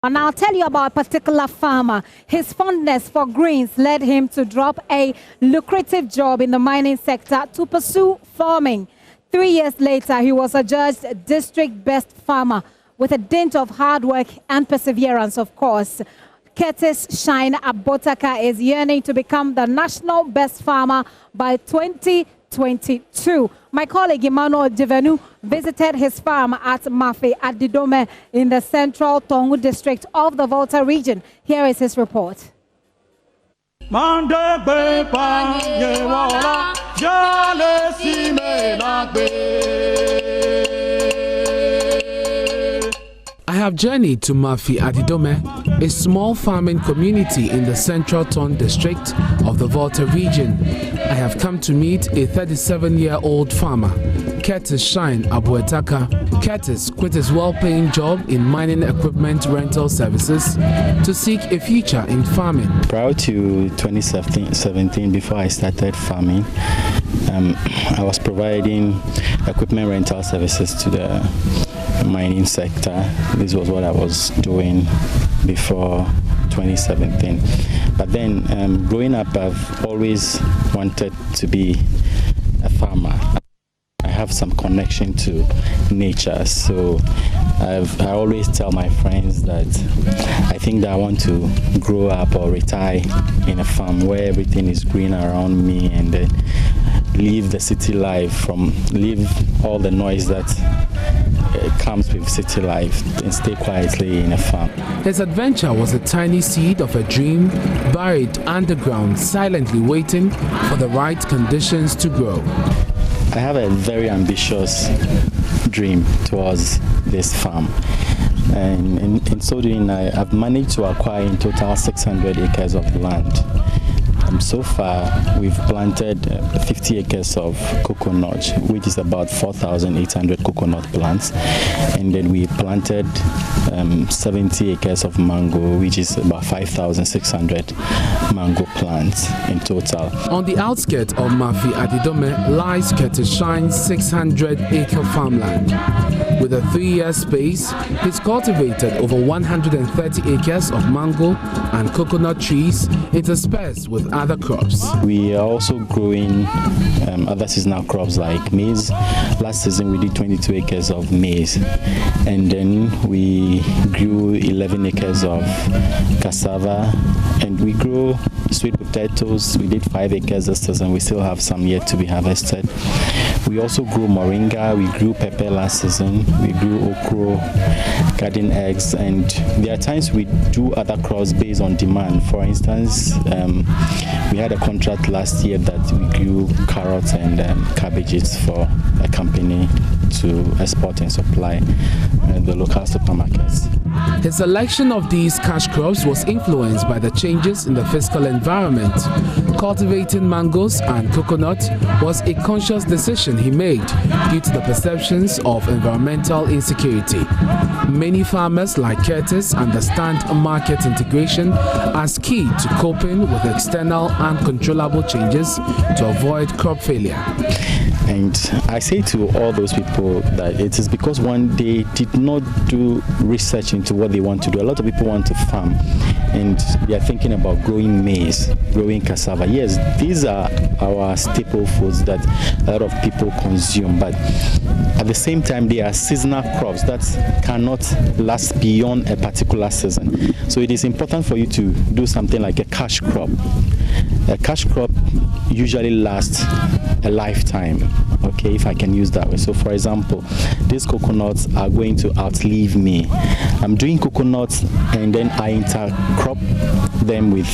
And I'll tell you about a particular farmer. His fondness for greens led him to drop a lucrative job in the mining sector to pursue farming. 3 years later, he was adjudged district best farmer with a dint of hard work and perseverance, of course. Curtis Shine Abotaka is yearning to become the national best farmer by 2022. My colleague Emmanuel Divenu visited his farm at Mafi Adidome in the central Tongu district of the Volta region. Here is his report. I have journeyed to Mafi Adidome, a small farming community in the central Ton district of the Volta region. I have come to meet a 37-year-old farmer, Curtis Shine Abotaka. Curtis quit his well-paying job in mining equipment rental services to seek a future in farming. Prior to 2017, before I started farming, I was providing equipment rental services to the mining sector. This was what I was doing before 2017. But then growing up, I've always wanted to be a farmer. I have some connection to nature, so I always tell my friends that I think that I want to grow up or retire in a farm where everything is green around me, and then live the city life, leave all the noise that comes with city life, and stay quietly in a farm. His adventure was a tiny seed of a dream buried underground, silently waiting for the right conditions to grow. I have a very ambitious dream towards this farm, and in so doing I've managed to acquire in total 600 acres of land. So far, we've planted 50 acres of coconut, which is about 4,800 coconut plants, and then we planted 70 acres of mango, which is about 5,600 mango plants in total. On the outskirts of Mafi Adidome lies Curtis Shine's 600-acre farmland. With a 3-year space, he's cultivated over 130 acres of mango and coconut trees interspersed with other crops. We are also growing other seasonal crops like maize. Last season we did 22 acres of maize, and then we grew 11 acres of cassava, and we grew sweet potatoes. We did 5 acres this season. We still have some yet to be harvested. We also grew moringa, we grew pepper last season, we grew okra, garden eggs, and there are times we do other crops based on demand. For instance, we had a contract last year that we grew carrots and cabbages for a company to export and supply the local supermarkets. His selection of these cash crops was influenced by the changes in the fiscal environment. Cultivating mangoes and coconut was a conscious decision he made due to the perceptions of environmental insecurity. Many farmers like Curtis understand market integration as key to coping with external uncontrollable changes to avoid crop failure. And I say to all those people that it is because one they did not do research into what they want to do. A lot of people want to farm and they are thinking about growing maize, growing cassava. Yes, these are our staple foods that a lot of people consume, but at the same time they are seasonal crops that cannot last beyond a particular season. So it is important for you to do something like a cash crop. A cash crop usually lasts a lifetime, okay, if I can use that way. So for example, these coconuts are going to outlive me. I'm doing coconuts and then I intercrop them with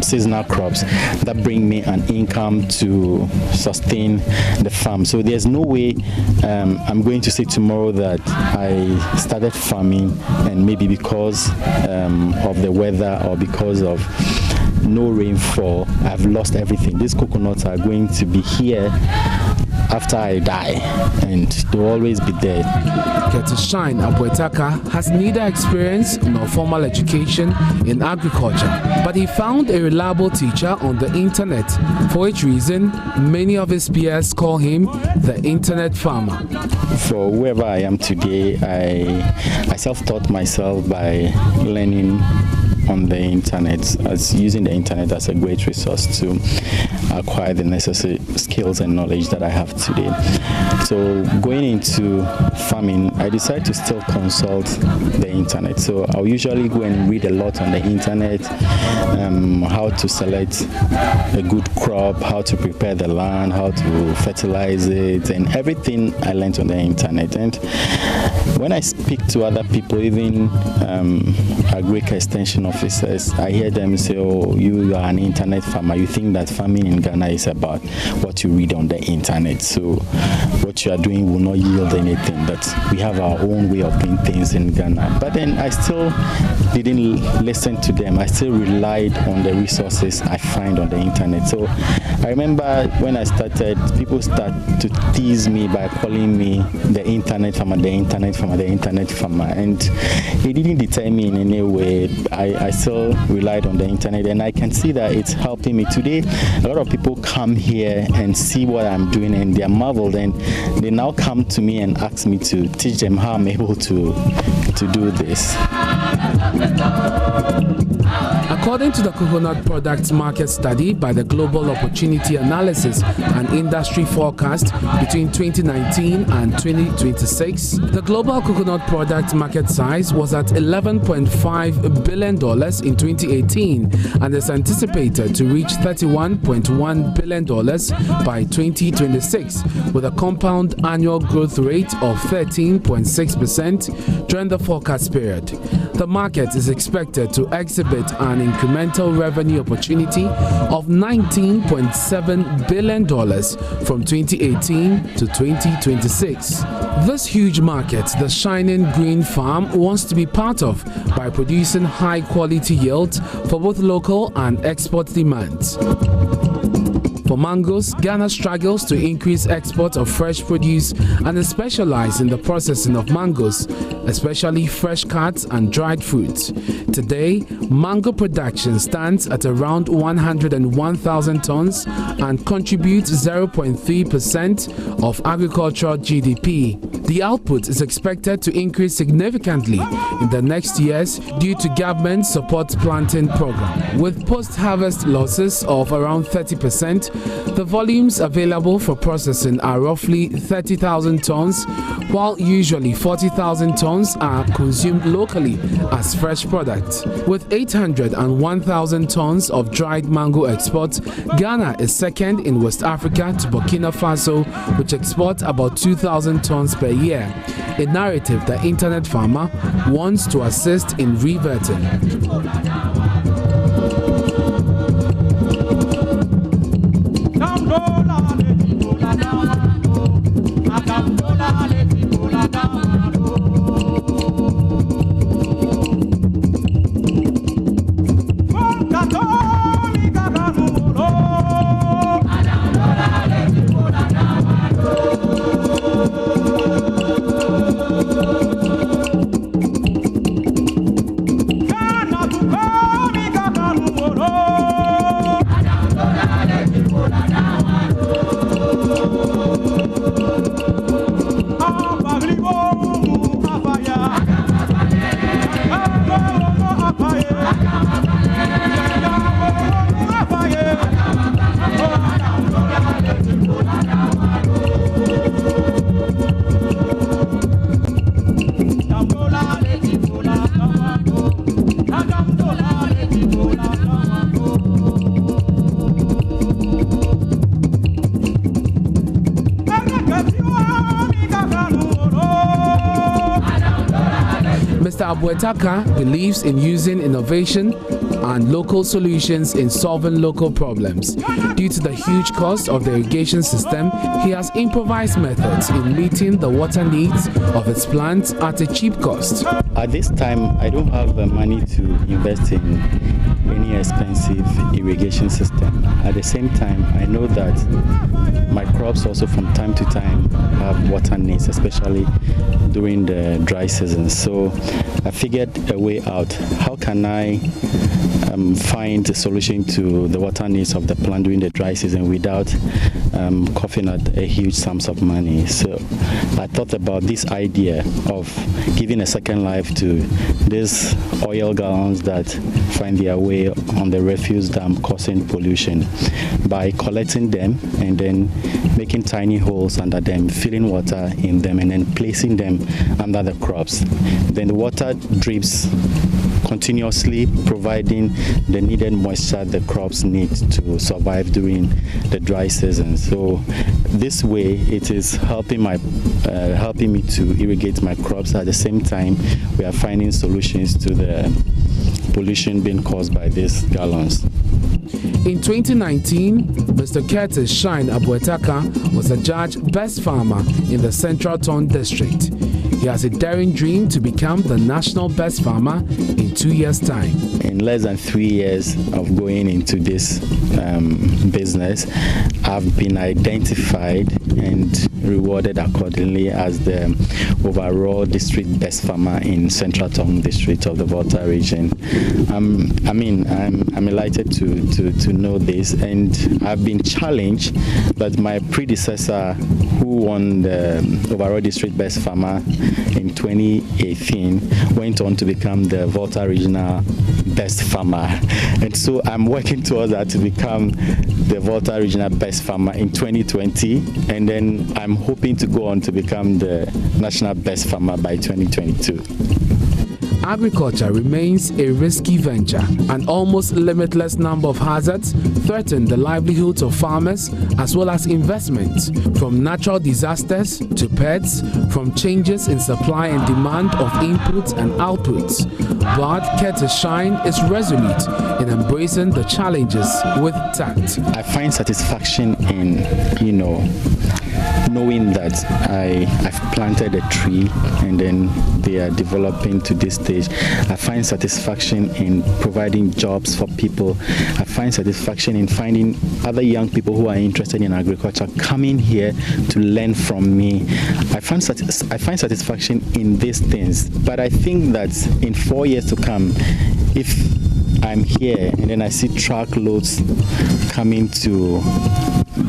seasonal crops that bring me an income to sustain the farm. So there's no way I'm going to say tomorrow that I started farming and maybe because of the weather or because of no rainfall, I've lost everything. These coconuts are going to be here after I die, and they'll always be there. Curtis Shine Abuetaka has neither experience nor formal education in agriculture, but he found a reliable teacher on the internet, for which reason many of his peers call him the internet farmer. For whoever I am today, I self-taught myself by learning on the internet, as using the internet as a great resource to acquire the necessary skills and knowledge that I have today. So going into farming, I decided to still consult the internet. So I'll usually go and read a lot on the internet, how to select a good crop, how to prepare the land, how to fertilize it, and everything I learned on the internet. And when I speak to other people, even agric extension officers, I hear them say, oh, you are an internet farmer. You think that farming in Ghana is about what you read on the internet. So what you are doing will not yield anything. That we have our own way of doing things in Ghana. But then I still didn't listen to them. I still relied on the resources I find on the internet. So I remember when I started, people started to tease me by calling me the internet farmer, the internet farmer, the internet farmer. And it didn't deter me in any way. I still relied on the internet, and I can see that it's helping me. Today, a lot of people come here and see what I'm doing, and they're marveled, and they now come to me and ask me to teach them how I'm able to do this. According to the coconut products market study by the Global Opportunity Analysis and Industry Forecast between 2019 and 2026, the global coconut product market size was at $11.5 billion in 2018 and is anticipated to reach $31.1 billion by 2026, with a compound annual growth rate of 13.6% during the forecast period. The market is expected to exhibit an incremental revenue opportunity of $19.7 billion from 2018 to 2026. This huge market, the Shining Green Farm wants to be part of by producing high-quality yields for both local and export demands. For mangoes, Ghana struggles to increase exports of fresh produce and is specialized in the processing of mangoes, especially fresh cuts and dried fruits. Today, mango production stands at around 101,000 tons and contributes 0.3% of agricultural GDP. The output is expected to increase significantly in the next years due to government support planting program. With post-harvest losses of around 30%, the volumes available for processing are roughly 30,000 tons, while usually 40,000 tons are consumed locally as fresh products. With 801,000 tons of dried mango exports, Ghana is second in West Africa to Burkina Faso, which exports about 2,000 tons per year, a narrative the internet farmer wants to assist in reverting. Mr. Abuetaka believes in using innovation and local solutions in solving local problems. Due to the huge cost of the irrigation system, he has improvised methods in meeting the water needs of his plants at a cheap cost. At this time, I don't have the money to invest in any expensive irrigation system. At the same time, I know that my crops also from time to time have water needs, especially during the dry season. So I figured a way out. How can I find a solution to the water needs of the plant during the dry season without coughing out a huge sums of money? So I thought about this idea of giving a second life to these oil gallons that find their way on the refuse dam causing pollution by collecting them and then making tiny holes under them, filling water in them and then placing them under the crops. Then the water drips continuously, providing the needed moisture the crops need to survive during the dry season. So this way it is helping me to irrigate my crops. At the same time, we are finding solutions to the pollution being caused by these gallons. In 2019, Mr. Curtis Shine Abuetaka was adjudged Best Farmer in the Central Town District. He has a daring dream to become the national best farmer in 2 years' time. In less than 3 years of going into this business, I've been identified and rewarded accordingly as the overall district best farmer in Central Town District of the Volta region. I'm elated to know this, and I've been challenged, but my predecessor, who won the overall district best farmer in 2018, went on to become the Volta regional best farmer, and so I'm working towards that to become the Volta regional best farmer in 2020, and then I'm hoping to go on to become the national best farmer by 2022. Agriculture remains a risky venture. An almost limitless number of hazards threaten the livelihoods of farmers as well as investments, from natural disasters to pests, from changes in supply and demand of inputs and outputs. But Curtis Shine is resolute in embracing the challenges with tact. I find satisfaction in, knowing that I've planted a tree and then they are developing to this stage. I find satisfaction in providing jobs for people. I find satisfaction in finding other young people who are interested in agriculture coming here to learn from me. I find satisfaction in these things, but I think that in 4 years to come, if I'm here and then I see truckloads coming to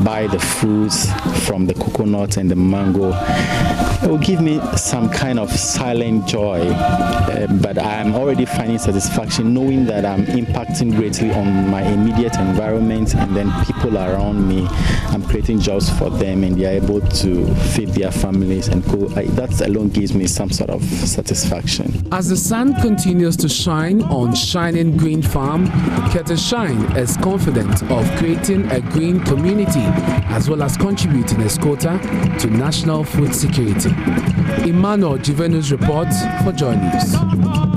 buy the fruits from the coconut and the mango, it will give me some kind of silent joy, but I'm already finding satisfaction knowing that I'm impacting greatly on my immediate environment, and then people around me, I'm creating jobs for them and they're able to feed their families and go. That alone gives me some sort of satisfaction. As the sun continues to shine on Shining Green Farm, Curtis Shine is confident of creating a green community as well as contributing his quota to national food security. Emmanuel JoyNews reports for JoyNews.